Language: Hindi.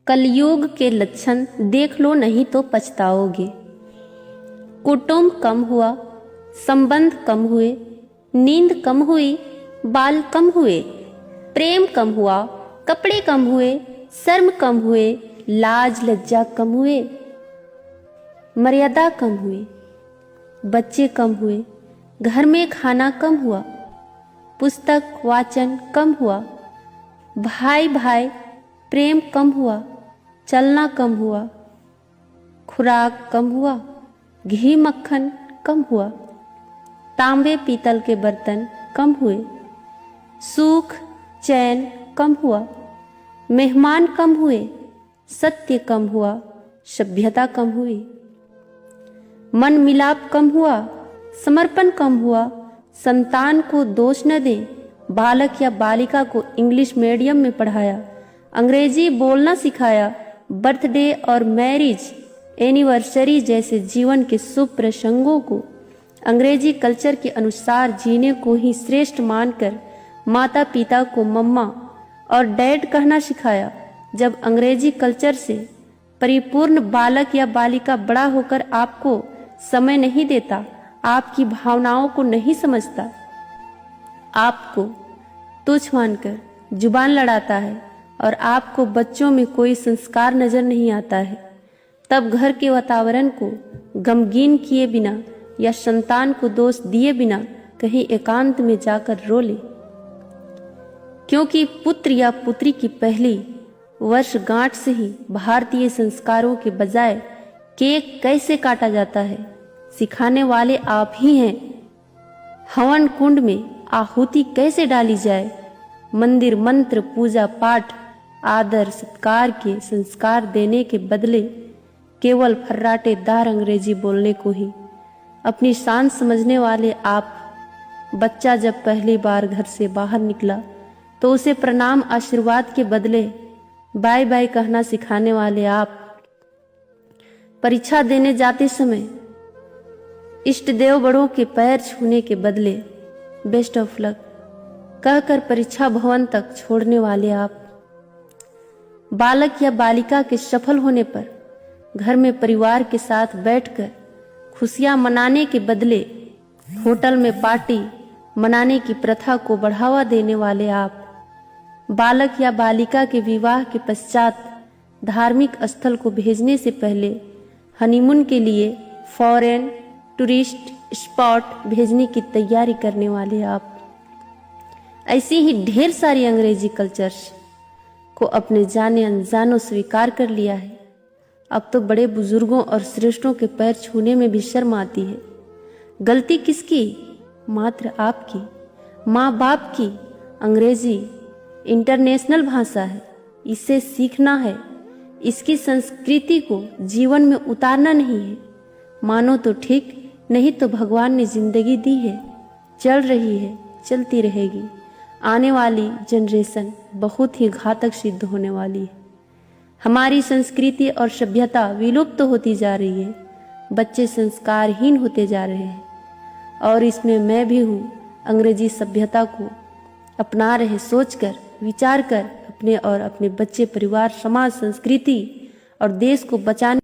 कलयुग के लक्षण देख लो नहीं तो पछताओगे। कुटुंब कम हुआ, संबंध कम हुए, नींद कम हुई, बाल कम हुए, प्रेम कम हुआ, कपड़े कम हुए, शर्म कम हुए, लाज लज्जा कम हुए, मर्यादा कम हुई, बच्चे कम हुए, घर में खाना कम हुआ, पुस्तक वाचन कम हुआ, भाई भाई प्रेम कम हुआ, चलना कम हुआ, खुराक कम हुआ, घी मक्खन कम हुआ, तांबे पीतल के बर्तन कम हुए, सुख चैन कम हुआ, मेहमान कम हुए, सत्य कम हुआ, सभ्यता कम हुई, मन मिलाप कम हुआ, समर्पण कम हुआ, संतान को दोष न दें, बालक या बालिका को इंग्लिश मीडियम में पढ़ाया, अंग्रेजी बोलना सिखाया, बर्थडे और मैरिज एनिवर्सरी जैसे जीवन के शुभ प्रसंगों को अंग्रेजी कल्चर के अनुसार जीने को ही श्रेष्ठ मानकर माता पिता को मम्मा और डैड कहना सिखाया। जब अंग्रेजी कल्चर से परिपूर्ण बालक या बालिका बड़ा होकर आपको समय नहीं देता, आपकी भावनाओं को नहीं समझता, आपको तुच्छ मानकर जुबान लड़ाता है और आपको बच्चों में कोई संस्कार नजर नहीं आता है, तब घर के वातावरण को गमगीन किए बिना या संतान को दोष दिए बिना कहीं एकांत में जाकर रो ले। क्योंकि पुत्र या पुत्री की पहली वर्षगांठ से ही भारतीय संस्कारों के बजाय केक कैसे काटा जाता है सिखाने वाले आप ही हैं। हवन कुंड में आहुति कैसे डाली जाए, मंदिर मंत्र पूजा पाठ आदर सत्कार के संस्कार देने के बदले केवल फर्राटेदार अंग्रेजी बोलने को ही अपनी शान समझने वाले आप। बच्चा जब पहली बार घर से बाहर निकला तो उसे प्रणाम आशीर्वाद के बदले बाय बाय कहना सिखाने वाले आप। परीक्षा देने जाते समय इष्ट देव बड़ों के पैर छूने के बदले बेस्ट ऑफ लक कहकर परीक्षा भवन तक छोड़ने वाले आप। बालक या बालिका के सफल होने पर घर में परिवार के साथ बैठकर खुशियां मनाने के बदले होटल में पार्टी मनाने की प्रथा को बढ़ावा देने वाले आप। बालक या बालिका के विवाह के पश्चात धार्मिक स्थल को भेजने से पहले हनीमून के लिए फॉरेन टूरिस्ट स्पॉट भेजने की तैयारी करने वाले आप। ऐसी ही ढेर सारी अंग्रेजी कल्चर्स को अपने जाने अनजानों स्वीकार कर लिया है। अब तो बड़े बुजुर्गों और श्रेष्ठों के पैर छूने में भी शर्म आती है। गलती किसकी? मात्र आपकी, माँ बाप की। अंग्रेजी इंटरनेशनल भाषा है, इसे सीखना है, इसकी संस्कृति को जीवन में उतारना नहीं है। मानो तो ठीक, नहीं तो भगवान ने जिंदगी दी है, चल रही है, चलती रहेगी। आने वाली जनरेशन बहुत ही घातक सिद्ध होने वाली है। हमारी संस्कृति और सभ्यता विलुप्त होती जा रही है, बच्चे संस्कारहीन होते जा रहे हैं और इसमें मैं भी हूँ। अंग्रेजी सभ्यता को अपना रहे सोचकर विचार कर अपने और अपने बच्चे परिवार समाज संस्कृति और देश को बचाने